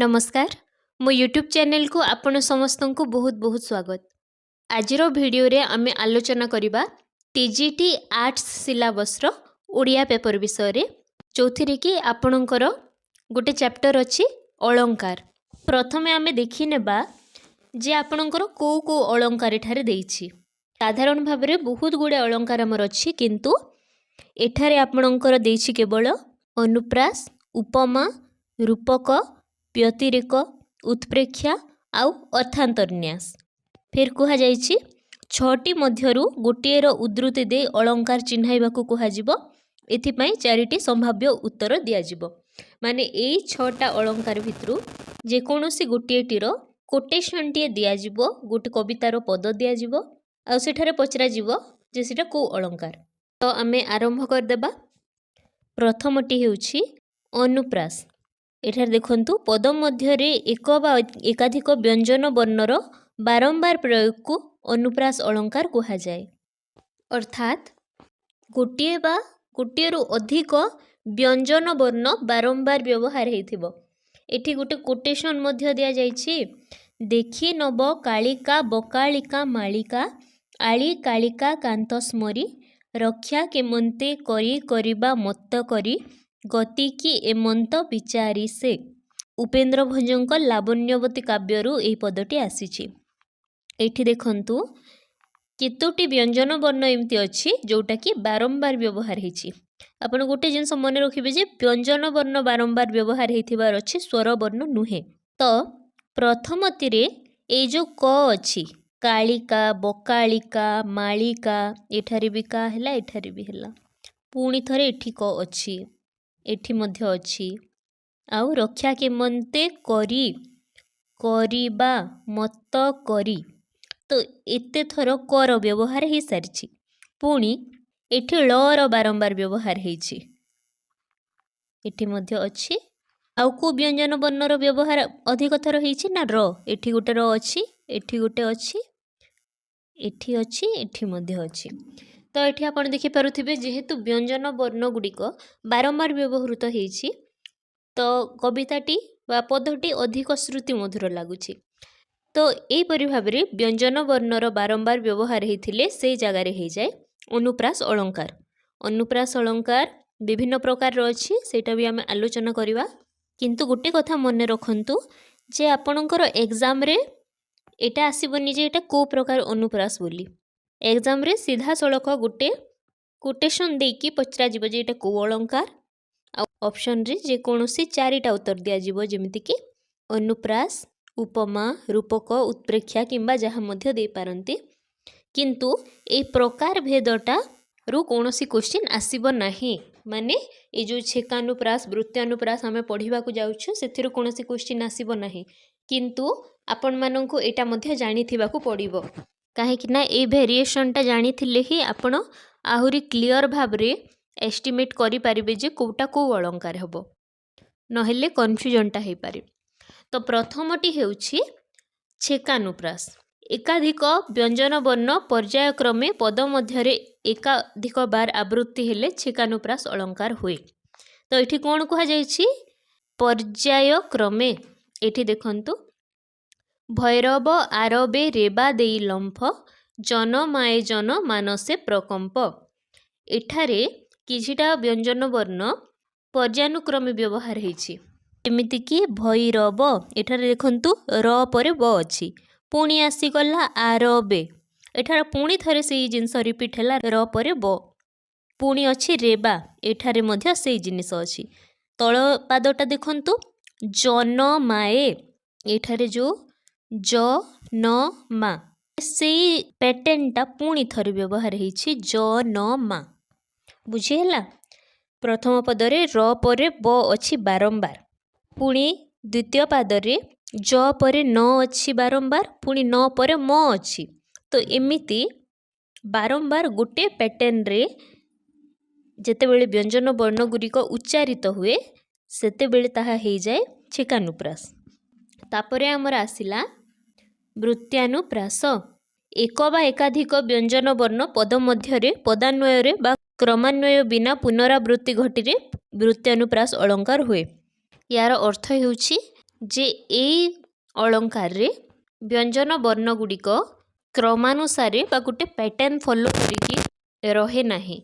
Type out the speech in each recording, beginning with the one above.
नमस्कार मो YouTube channel को आपण समस्त को बहुत बहुत स्वागत। आजिर वीडियो रे आमे आलोचना करिबा टीजीटी आर्ट्स सिलेबस रो ओडिया पेपर विषय रे चौथी कि आपणकर गोटे चैप्टर अच्छी अलंकार। प्रथमे आमे देखि नेबा जे आपणकर को को अलंकार एठारे देइछि। साधारण भाव में बहुत गुड़े अलंकार आमर अच्छी किंतु एठारे आपणकर देइछि केवल अनुप्रास, उपमा, रूपक, व्यतिरेक, उत्प्रेक्षा आउ अर्थांतरन्यास। फिर कहा जाइछि छटी मध्यरु गोटिएर उद्धृति दे अलंकार चिन्हाइबाकू कुहाजिबो। एथिपाई चारिटी संभाव्य उत्तर दियाजिबो। माने एई छटा अलंकार भितरु जेकोनोसी गोटिएटीर कोटेशन टिए दियाजिबो, गोटे कवितार पद दियाजिबो आ सेठारे पचरा जिवो जे सेटा को अलंकार। तो आमे आरंभ कर देबा। प्रथमटी हेउछि अनुप्रास। एठार देखंतु पद मध्यरे एक बा एकाधिक व्यंजन वर्णर बारंबार प्रयोग को अनुप्रास अलंकार कहा जाए। अर्थात गोटिए बा गोटिएरु अधिक व्यंजन वर्ण बारंबार व्यवहार हेथिबो। एठी गोटे कोटेशन मध्य दिया जाइछि। देखि नब कालिका बकालिका मालिका आली कालिका कांत स्मरी रक्षा केमंते करी करिबा मत्त करी गति की एमंत विचारी से। उपेन्द्र भंजक लावण्यवती काव्यरू एही पदटी आसीछि। एठी देखंतु केतोटी व्यंजन वर्ण एमती अछि जोटा कि बारंबार व्यवहार हेछि। आपण गोटे जिनस मन रखिबे जे व्यंजन वर्ण बारंबार व्यवहार हेथिबार अछि, स्वर वर्ण नुहे। तो प्रथमति रे ए जो क अछि कालिका बकालिका मालिका एठारे भी का हैला एठारे भी हैला। पुणी थरे एठी क अछि एठी मध्य अछि आउ रक्षा केमंते करी करिबा मत करी। तो एते थर कर व्यवहार हे सारिछि। पुणी एठी ल र बारंबार व्यवहार हेछि। एठी मध्य अछि आउ को व्यंजन वर्णर व्यवहार अधिक थर हेछि ना र। एठी गोटे र अछि एठी गोटे अछि एठी अछि एठी मध्य अछि। तो एठी आपण देखि पारुथिबे जेहेतु व्यंजन वर्ण गुड़िक बारंबार व्यवहृत हेछि तो कविताटी बा पदटी अधिक श्रुति मधुर लागुछि। तो एही परि भाबरे व्यंजन वर्णर बारंबार व्यवहार हेथिले से जगह रे हे जाय अनुप्रास अलंकार। अनुप्रास अलंकार विभिन्न प्रकार रो अछि सेटा भी आमे आलोचना करिवा। किंतु गोटे कथा मन रखंतु जे आपणकर एग्जाम रे एटा आसीबनी जे एटा को प्रकार अनुप्रास बोली। एग्जाम रे सीधा सड़क गोटे कोटेशन देकी पचरा जिवो जे एटा को अलंकार। ऑप्शन रे जे कोनोसी चारिटा उत्तर दिया जिवो जेमिति कि अनुप्रास, उपमा, रूपक, उत्प्रेक्षा किंबा जहाँ मध्य दे पारंती। किंतु ए प्रकार भेदटा रु कोनोसी क्वेश्चन आसीबो नाही। माने ए जो छेकानुप्रास वृत्त्यानुप्रास आमे पढ़िबा को जाउछु सेथिरु कोनोसी क्वेश्चन आसीबो नाही। किंतु आपण माननकु एटा मध्य जानिथिबा को पड़िबो काहे कि ना ए वेरिएशनटा जानिथिले ही आपण आहुरी क्लियर भाबरे एस्टिमेट करि पारिबे जे कोटा को अलंकार हबो, नहेले कन्फ्यूजनटा हे पारे। तो प्रथमटी हेउछि छेकानुप्रास। एकाधिक व्यंजन वर्ण पर्यायक्रमे पद मध्यरे एकाधिक बार आवृत्ति हेले छेकानुप्रास अलंकार हुए। तो एठी कोन कहा जाइछि पर्यायक्रमे। एठी देखंतु भैरव आरबे रेबा देई लंफ जन माए जन मानसे प्रकंप। एठारे किछिटा व्यंजन वर्ण पर्यानुक्रमे व्यवहार हेछि। एमिति कि भैरव एठारे देखंतु र परे ब अछि पुणी आसी गला आरबे। एठारे पुणी थरे सेही जिंस रिपीट हैला र परे ब। पुणी अछि रेबा एठारे मध्य सेही जिनिस अछि। तळ पादटा देखंतु जन माए एठारे जो ज न मा सेही पैटर्नटा पुणी थरे व्यवहार हेछि ज न मा। बुझी हैला। प्रथम पदरे र परे ब अछि बारंबार। पुणी द्वितीय पादरे ज परे न अछि बारंबार पुणी न परे म अछि। तो एमिति बारंबार गोटे पैटर्न रे जेतेबेले व्यंजन वर्ण गुड़िक उच्चारित हुए सेतेबेले ताहा हे जाए छेकानुप्रास। तापरे हमर आसिला वृत्त्यानुप्रास। एक बा एकाधिक व्यंजन वर्ण पद मध्यरे पदान्वय रे बा क्रमान्वय बिना पुनरावृत्ति घटिरे वृत्त्यानुप्रास अलंकार हुए। यार अर्थ हेउछि जे ए अलंकार रे व्यंजन वर्ण गुड़िक क्रमानुसारे बा गोटे पैटर्न फॉलो करिकी रहे नाही।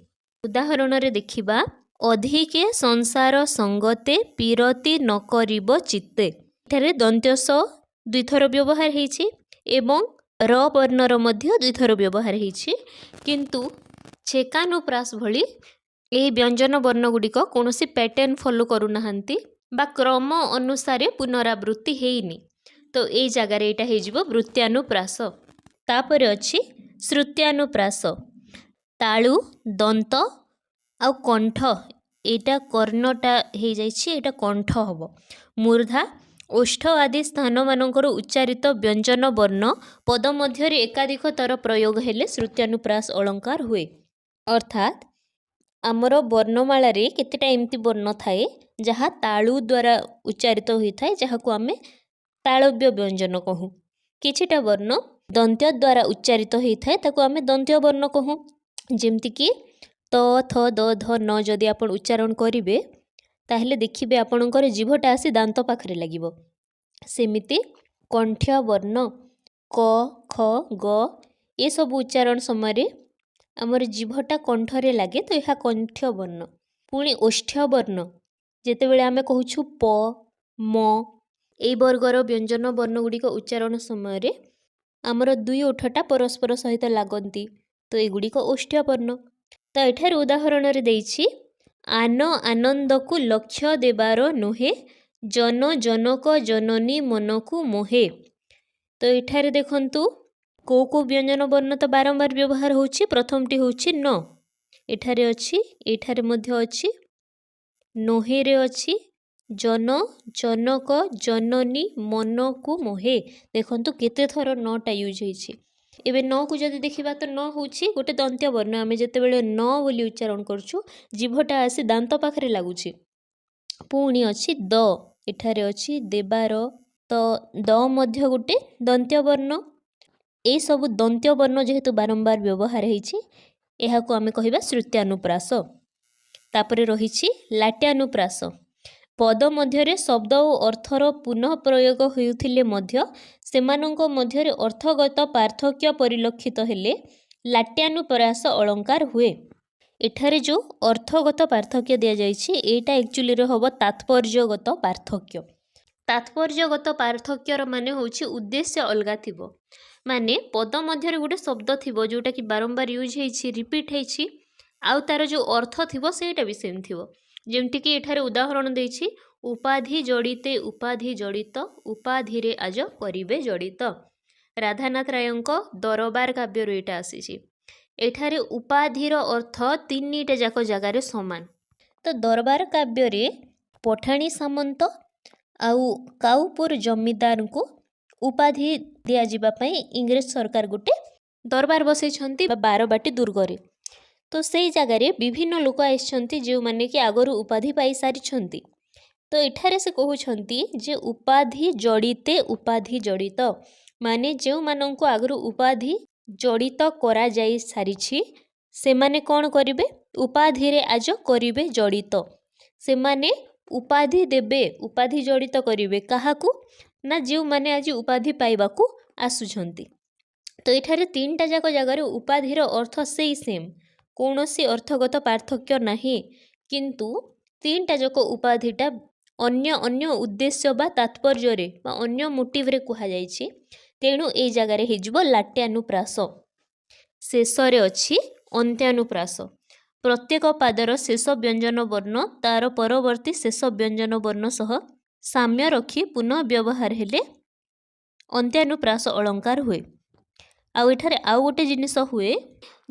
उदाहरण रे देखिबा अधिके संसार संगते पीरति न करिब चित्ते। एठारे दंत्य स दुईथर व्यवहार हेछि एवं र वर्णर मध्य दुईथर व्यवहार हेछि, किंतु छेकानुप्रास भली ए व्यंजन वर्ण गुड़िक कौनसी पैटर्न फॉलो करू नाहंती बा क्रम अनुसारे पुनरावृत्ति हेइनी। तो ए जगार एटा हेजिबो वृत्त्यानुप्रास। तापर अछि श्रुत्यानुप्रास। तालु दंत आउ कंठ एटा कर्णटा हे जाइछि, एटा कंठ हबो। मूर्धा ओष्ठ आदि स्थान मानकर उच्चारित व्यंजन वर्ण पद मध्य एकाधिक तर प्रयोग हेले श्रुत्यानुप्रास अलंकार हुए। अर्थात आमर वर्णमाला रे केतेटा एमती वर्ण थाए जहाँ तालु द्वारा उच्चारित होइथाए, जहाँकु आमे तालव्य व्यंजन कहूँ। किछिटा वर्ण दंत्य द्वारा उच्चारित होइथाए ताकु आमे दंत्य वर्ण कहूँ। जेमति कि त थ द ध न जदि आपण उच्चारण करिवे ताहेले देखिबे आपणकर जीभटा आसी दांत पाखरे लागिबो। सेमिति कंठ्य वर्ण क ख ग ए सब उच्चारण समय आमर जीभटा कंठरे लागे, तो यह कंठ्य वर्ण। पुणी ओष्ठ्य वर्ण जेतेबेले आमे कहूछु प म ए वर्गर व्यंजन वर्ण गुड़िक उच्चारण समय आमर दुई ओठटा परस्पर सहित लागंती, तो एगुड़िक ओष्ठ्य वर्ण। तो एठार उदाहरण रे देइछि आन आनंदकु लक्ष्य देबार नोहे जन जनक जननी मनकु मोहे। तो एठारे देखंतु को को व्यंजन वर्ण तो बारंबार व्यवहार होछि। प्रथमटी होछि न, एठारे अछि, एठारे मध्य अछि, नोहे रे अछि जन जनक जननी मनकु मोहे। देखंतु केते थर नटा यूज होइछि। एबे न को जदि देखिबा तो न होछि गोटे दंत्य वर्ण। आमे जेतेबेले न बोली उच्चारण करछु जीभटा आसी दांत पाखरे लागुछि। पुणी अछि द, एठारे अछि देबार, तो द मध्य गोटे दंत्य वर्ण। ए सब दंत्य वर्ण जेहेतु बारंबार व्यवहार हेछि एहाकु आमे कहिबा श्रुत्यानुप्रास। तापरे रहिछि लाट्यानुप्रास। पद मध्यरे शब्द और अर्थर पुनः प्रयोग होउथिले मध्य सेमानंक मध्यरे अर्थगत पार्थक्य परिलक्षित हेले लाट्यानुप्रास अलंकार हुए। एठारे जो अर्थगत पार्थक्य दिया जाइछि एटा एक्चुअली रे हबो तात्पर्यगत पार्थक्य। तात्पर्यगत पार्थक्यर माने होछि उद्देश्य अलगा थिबो। माने पद मध्यरे गोटे शब्द थिबो जोटा कि बारंबार यूज हेछि, रिपीट हेछि, आउ तार जो अर्थ थिबो सेटा भी सेम थिबो। जेमति कि एठारे उदाहरण देछि उपाधि जड़िते उपाधि जड़ित उपाधिरे आज करिबे जड़ित। राधानाथ रायंक दरबार काव्य एटा आसीछि। एठारे उपाधिर अर्थ तीनिटा जाक जगार समान। तो दरबार काव्य रे पठाणी सामंत आउ काउपुर जमीदार को उपाधि दिया जिबा पई इंग्रेज सरकार गोटे दरबार बसैछंती बारबाटी दुर्गरे। तो सेई जगार विभिन्न लोक आइछंती जो माने कि आगरु उपाधि पाई सारिछंती। तो एठारे से कहउछंती जे उपाधि जड़िते उपाधि जड़ित, माने जो मानंको आगरु उपाधि जड़ित करा जाई सारिछि सेमाने कोन करिवे उपाधि रे आज करिवे जड़ित। सेमाने उपाधि देबे, उपाधि जड़ित करिवे काहाकू ना जो माने आज उपाधि पाइबाकू आसुछंती। तो एठारे तीनटा जाक जगार उपाधिर अर्थ सेई सेम, कौनसी अर्थगत पार्थक्य नाही, किंतु तीनटा जाक उपाधिटा अन्य अन्य उद्देश्य बा तात्पर्य रे बा अन्य मोटिव रे कुहा जाइछि। तेणु ए जगार हेजिबो लाट्यानुप्रास। शेषरे अछि अन्त्यानुप्रास। प्रत्येक पादर शेष व्यंजन वर्ण तार परवर्ती शेष व्यंजन वर्ण सह साम्य रखी पुनः व्यवहार हेले अन्त्यानुप्रास अलंकार हुए। आउ एठारे आउ गोटे जिनिस हुए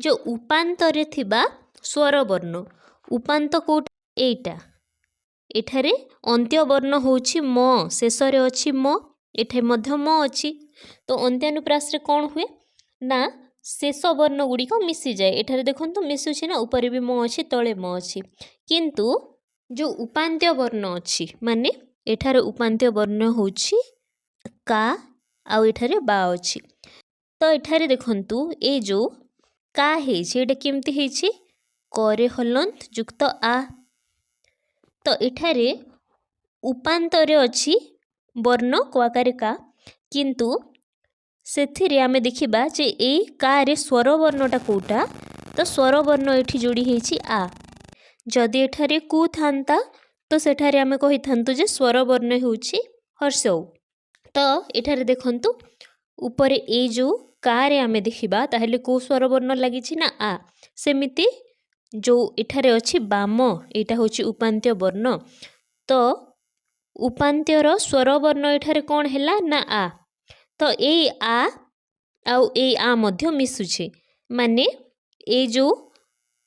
जो उपांतरे थिबा स्वर वर्ण। उपांत कोट एटा एठारे अन्त्य वर्ण होछि म, शेषरे अछि म, एठे मध्य म अछि। तो अन्त्यानुप्रास रे कोन हुए ना शेष वर्ण गुड़िक मिसी जाए। एठारे देखंतु मिसुछि ना, ऊपर भी म अछि तळे म अछि, किंतु जो उपांत्य वर्ण अछि माने एठारे उपांत्य वर्ण होछि का आउ एठारे बा अछि। तो एठारे देखंतु ए जो का हेछि एटा केमति हेछि करे हलंत युक्त आ। तो एठारे उपांतरे अछि वर्ण क्वाकार का किंतु ସେଥିରେ ଆମେ ଦେଖିବା ଯେ ଏଇ କାରେ ସ୍ୱର ବର୍ଣ୍ଣଟା କେଉଁଟା ତ ସ୍ୱର ବର୍ଣ୍ଣ ଏଠି ଯୋଡ଼ି ହେଇଛି ଆ ଯଦି ଏଠାରେ କୁ ଥାନ୍ତା ତ ସେଠାରେ ଆମେ କହିଥାନ୍ତୁ ଯେ ସ୍ୱର ବର୍ଣ୍ଣ ହେଉଛି ହର୍ଷଉ ତ ଏଠାରେ ଦେଖନ୍ତୁ ଉପରେ ଏଇ ଯେଉଁ କାରେ ଆମେ ଦେଖିବା ତାହେଲେ କେଉଁ ସ୍ୱର ବର୍ଣ୍ଣ ଲାଗିଛି ନା ଆ ସେମିତି ଯେଉଁ ଏଠାରେ ଅଛି ବାମ ଏଇଟା ହେଉଛି ଉପାନ୍ତ୍ୟ ବର୍ଣ୍ଣ ତ ଉପାନ୍ତ୍ୟର ସ୍ୱର ବର୍ଣ୍ଣ ଏଠାରେ କ'ଣ ହେଲା ନା ଆ ତ ଏଇ ଆ ଆଉ ଏଇ ଆ ମଧ୍ୟ ମିଶୁଛି ମାନେ ଏଇ ଯେଉଁ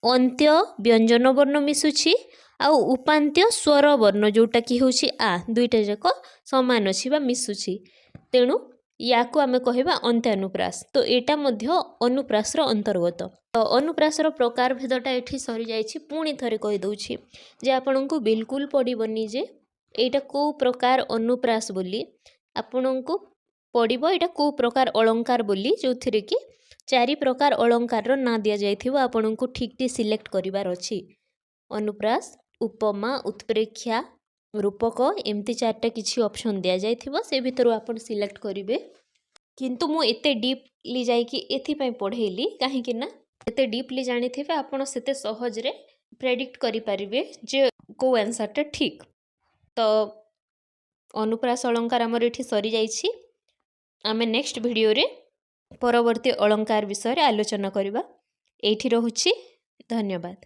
ଅନ୍ତ୍ୟ ବ୍ୟଞ୍ଜନ ବର୍ଣ୍ଣ ମିଶୁଛି ଆଉ ଉପାନ୍ତ୍ୟ ସ୍ୱର ବର୍ଣ୍ଣ ଯେଉଁଟାକି ହେଉଛି ଆ ଦୁଇଟା ଯାକ ସମାନ ଅଛି ବା ମିଶୁଛି ତେଣୁ ୟାକୁ ଆମେ କହିବା ଅନ୍ତ୍ୟାନୁପ୍ରାସ ତ ଏଇଟା ମଧ୍ୟ ଅନୁପ୍ରାସର ଅନ୍ତର୍ଗତ ତ ଅନୁପ୍ରାସର ପ୍ରକାର ଭେଦଟା ଏଠି ସରିଯାଇଛି ପୁଣି ଥରେ କହିଦେଉଛି ଯେ ଆପଣଙ୍କୁ ବିଲକୁଲ ପଡ଼ିବନି ଯେ ଏଇଟା କେଉଁ ପ୍ରକାର ଅନୁପ୍ରାସ ବୋଲି ଆପଣଙ୍କୁ ପଡ଼ିବ ଏଇଟା କେଉଁ ପ୍ରକାର ଅଳଙ୍କାର ବୋଲି ଯେଉଁଥିରେ କି 4 ପ୍ରକାର ଅଳଙ୍କାରର ନାଁ ଦିଆଯାଇଥିବ ଆପଣଙ୍କୁ ଠିକ୍ଟି ସିଲେକ୍ଟ କରିବାର ଅଛି ଅନୁପ୍ରାସ ଉପମା ଉତ୍ପ୍ରେକ୍ଷା ରୂପକ ଏମିତି 4ଟା କିଛି ଅପସନ୍ ଦିଆଯାଇଥିବ ସେ ଭିତରୁ ଆପଣ ସିଲେକ୍ଟ କରିବେ କିନ୍ତୁ ମୁଁ ଏତେ ଡିପ୍ଲି ଯାଇକି ଏଥିପାଇଁ ପଢ଼େଇଲି କାହିଁକି ନା ଏତେ ଡିପ୍ଲି ଜାଣିଥିବେ ଆପଣ ସେତେ ସହଜରେ ପ୍ରେଡିକ୍ଟ କରିପାରିବେ ଯେ କେଉଁ ଆନ୍ସର୍ଟା ଠିକ୍ ତ ଅନୁପ୍ରାସ ଅଳଙ୍କାର ଆମର ଏଠି ସରିଯାଇଛି ଆମେ ନେକ୍ସଟ ଭିଡ଼ିଓରେ ପରବର୍ତ୍ତୀ ଅଳଙ୍କାର ବିଷୟରେ ଆଲୋଚନା କରିବା ଏଇଠି ରହୁଛି ଧନ୍ୟବାଦ।